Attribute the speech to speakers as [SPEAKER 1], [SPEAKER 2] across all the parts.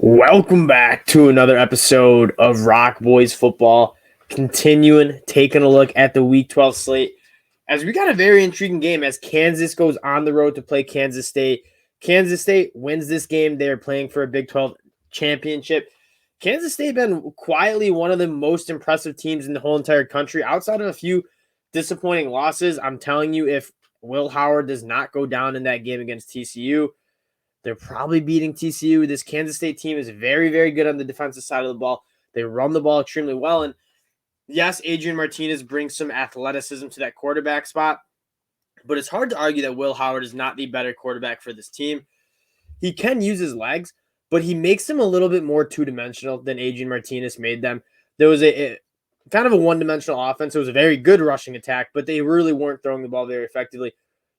[SPEAKER 1] Welcome back to another episode of ROC Boys football. Continuing taking a look at the Week 12 slate as we got a very intriguing game as Kansas goes on the road to play Kansas State. Kansas State wins this game. They're playing for a Big 12 championship. Kansas State been quietly one of the most impressive teams in the whole entire country outside of a few disappointing losses. I'm telling you, if Will Howard does not go down in that game against TCU, they're probably beating TCU. This Kansas State team is very, very good on the defensive side of the ball. They run the ball extremely well. And yes, Adrian Martinez brings some athleticism to that quarterback spot, but it's hard to argue that Will Howard is not the better quarterback for this team. He can use his legs, but he makes them a little bit more two-dimensional than Adrian Martinez made them. There was a kind of a one-dimensional offense. It was a very good rushing attack, but they really weren't throwing the ball very effectively.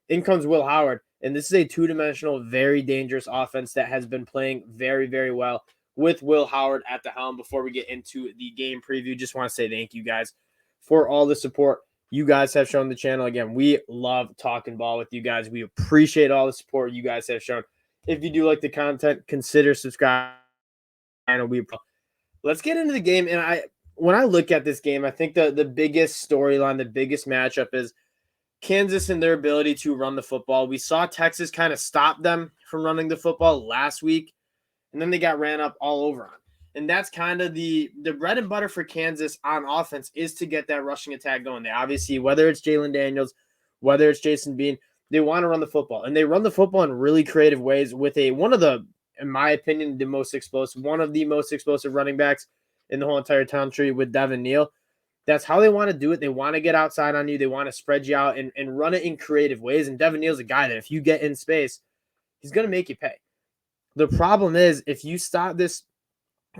[SPEAKER 1] In comes Will Howard, and this is a two-dimensional, very dangerous offense that has been playing very, very well with Will Howard at the helm. Before we get into the game preview, just want to say thank you guys for all the support you guys have shown the channel. Again, we love talking ball with you guys. We appreciate all the support you guys have shown. If you do like the content, consider subscribing. Let's get into the game. And when I look at this game, I think the biggest storyline, the biggest matchup is Kansas and their ability to run the football. We saw Texas kind of stop them from running the football last week, and then they got ran up all over on. And that's kind of the bread and butter for Kansas on offense is to get that rushing attack going. They obviously, whether it's Jalen Daniels, whether it's Jason Bean, they want to run the football. And they run the football in really creative ways with one of the, in my opinion, one of the most explosive running backs in the whole entire country with Devin Neal. That's how they want to do it. They want to get outside on you. They want to spread you out and run it in creative ways. And Devin Neal's a guy that if you get in space, he's going to make you pay. The problem is if you stop this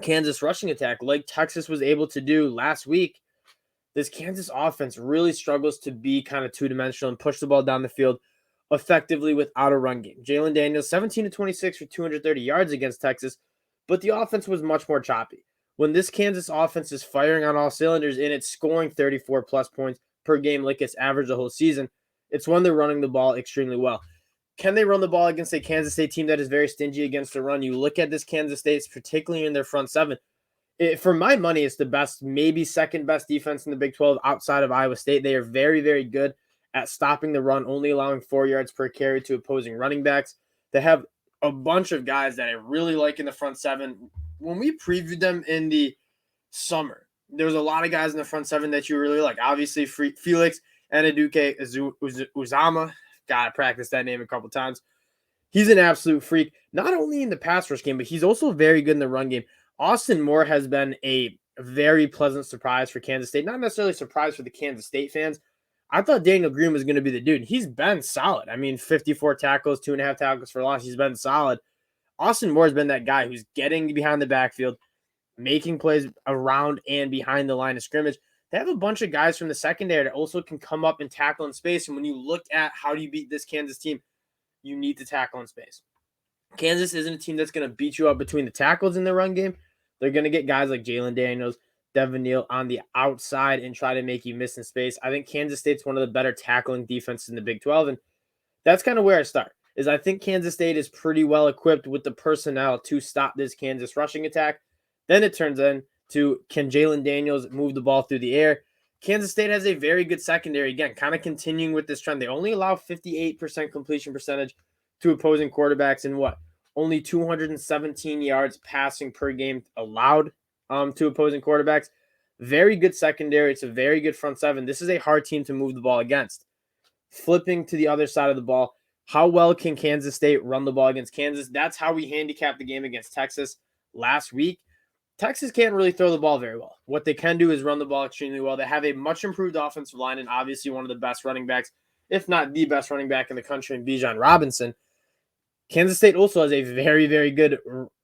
[SPEAKER 1] Kansas rushing attack like Texas was able to do last week, this Kansas offense really struggles to be kind of two-dimensional and push the ball down the field effectively without a run game. Jalen Daniels, 17-26 for 230 yards against Texas, but the offense was much more choppy. When this Kansas offense is firing on all cylinders and it's scoring 34-plus points per game like it's averaged the whole season, it's when they're running the ball extremely well. Can they run the ball against a Kansas State team that is very stingy against the run? You look at this Kansas State, particularly in their front seven. For my money, it's the best, maybe second best defense in the Big 12 outside of Iowa State. They are very, very good at stopping the run, only allowing 4 yards per carry to opposing running backs. They have a bunch of guys that I really like in the front seven. When we previewed them in the summer, there was a lot of guys in the front seven that you really like. Obviously, Felix Anaduke Uzama. Got to practice that name a couple times. He's an absolute freak, not only in the pass rush game, but he's also very good in the run game. Austin Moore has been a very pleasant surprise for Kansas State. Not necessarily a surprise for the Kansas State fans. I thought Daniel Green was going to be the dude. He's been solid. I mean, 54 tackles, 2.5 tackles for loss. He's been solid. Austin Moore has been that guy who's getting behind the backfield, making plays around and behind the line of scrimmage. They have a bunch of guys from the secondary that also can come up and tackle in space. And when you look at how do you beat this Kansas team, you need to tackle in space. Kansas isn't a team that's going to beat you up between the tackles in the run game. They're going to get guys like Jalen Daniels, Devin Neal on the outside and try to make you miss in space. I think Kansas State's one of the better tackling defenses in the Big 12. And that's kind of where I start. Is I think Kansas State is pretty well equipped with the personnel to stop this Kansas rushing attack. Then it turns into, can Jalen Daniels move the ball through the air? Kansas State has a very good secondary. Again, kind of continuing with this trend. They only allow 58% completion percentage to opposing quarterbacks and only 217 yards passing per game allowed to opposing quarterbacks. Very good secondary. It's a very good front seven. This is a hard team to move the ball against. Flipping to the other side of the ball, how well can Kansas State run the ball against Kansas? That's how we handicapped the game against Texas last week. Texas can't really throw the ball very well. What they can do is run the ball extremely well. They have a much improved offensive line and obviously one of the best running backs, if not the best running back in the country in Bijan Robinson. Kansas State also has a very, very good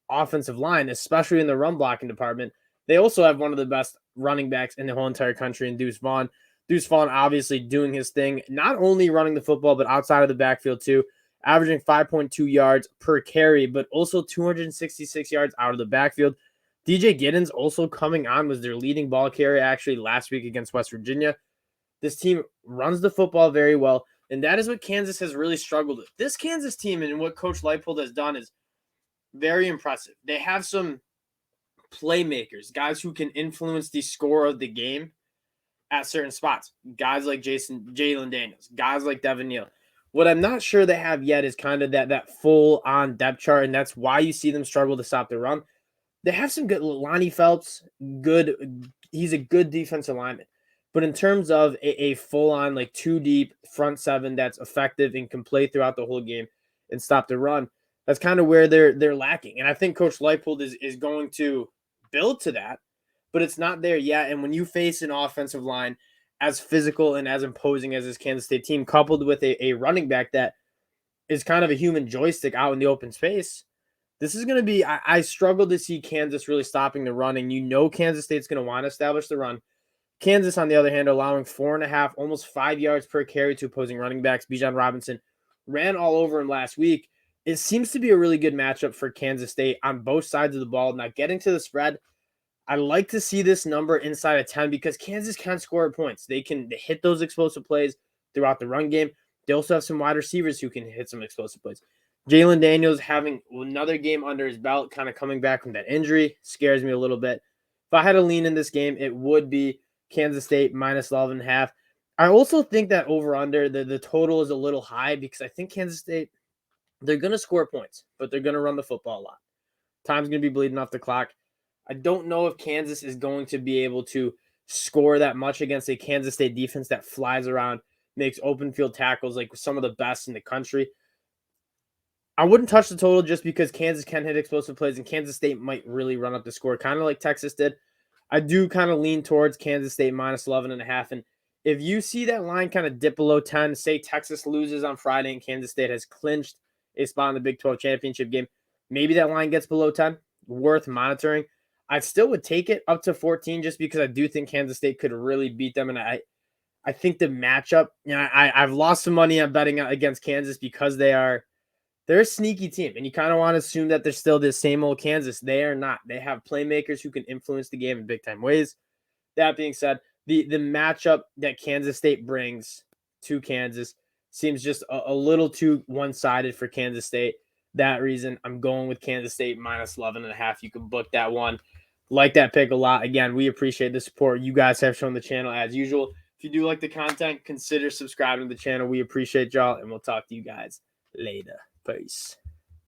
[SPEAKER 1] offensive line, especially in the run blocking department. They also have one of the best running backs in the whole entire country in Deuce Vaughn. Deuce Vaughn obviously doing his thing, not only running the football, but outside of the backfield too, averaging 5.2 yards per carry, but also 266 yards out of the backfield. DJ Giddens also coming on, was their leading ball carrier actually last week against West Virginia. This team runs the football very well, and that is what Kansas has really struggled with. This Kansas team and what Coach Leipold has done is very impressive. They have some playmakers, guys who can influence the score of the game at certain spots. Guys like Jalen Daniels, guys like Devin Neal. What I'm not sure they have yet is kind of that full on depth chart, and that's why you see them struggle to stop the run. They have some good. Lonnie Phelps, good. He's a good defensive lineman, but in terms of a full on like two deep front seven that's effective and can play throughout the whole game and stop the run, that's kind of where they're lacking. And I think Coach Leipold is going to build to that, but it's not there yet. And when you face an offensive line as physical and as imposing as this Kansas State team, coupled with a running back that is kind of a human joystick out in the open space, this is going to be, I struggle to see Kansas really stopping the run. And Kansas State's going to want to establish the run. Kansas, on the other hand, allowing 4.5, almost 5 yards per carry to opposing running backs. Bijan Robinson ran all over him last week. It seems to be a really good matchup for Kansas State on both sides of the ball. Now, getting to the spread, I like to see this number inside of 10 because Kansas can score points. They hit those explosive plays throughout the run game. They also have some wide receivers who can hit some explosive plays. Jalen Daniels having another game under his belt, kind of coming back from that injury, scares me a little bit. If I had to lean in this game, it would be Kansas State minus 11.5. I also think that over-under, the total is a little high because I think Kansas State, they're going to score points, but they're going to run the football a lot. Time's going to be bleeding off the clock. I don't know if Kansas is going to be able to score that much against a Kansas State defense that flies around, makes open field tackles like some of the best in the country. I wouldn't touch the total just because Kansas can hit explosive plays and Kansas State might really run up the score, kind of like Texas did. I do kind of lean towards Kansas State minus 11.5. And if you see that line kind of dip below 10, say Texas loses on Friday and Kansas State has clinched a spot in the Big 12 championship game, maybe that line gets below 10, worth monitoring. I still would take it up to 14 just because I do think Kansas State could really beat them. And I think the matchup, I've lost some money on betting against Kansas because they're a sneaky team, and you kind of want to assume that they're still the same old Kansas. They are not. They have playmakers who can influence the game in big-time ways. That being said, the matchup that Kansas State brings to Kansas seems just a little too one-sided for Kansas State. That reason, I'm going with Kansas State minus 11.5. You can book that one. Like that pick a lot. Again, we appreciate the support you guys have shown the channel as usual. If you do like the content, consider subscribing to the channel. We appreciate y'all, and we'll talk to you guys later. Peace.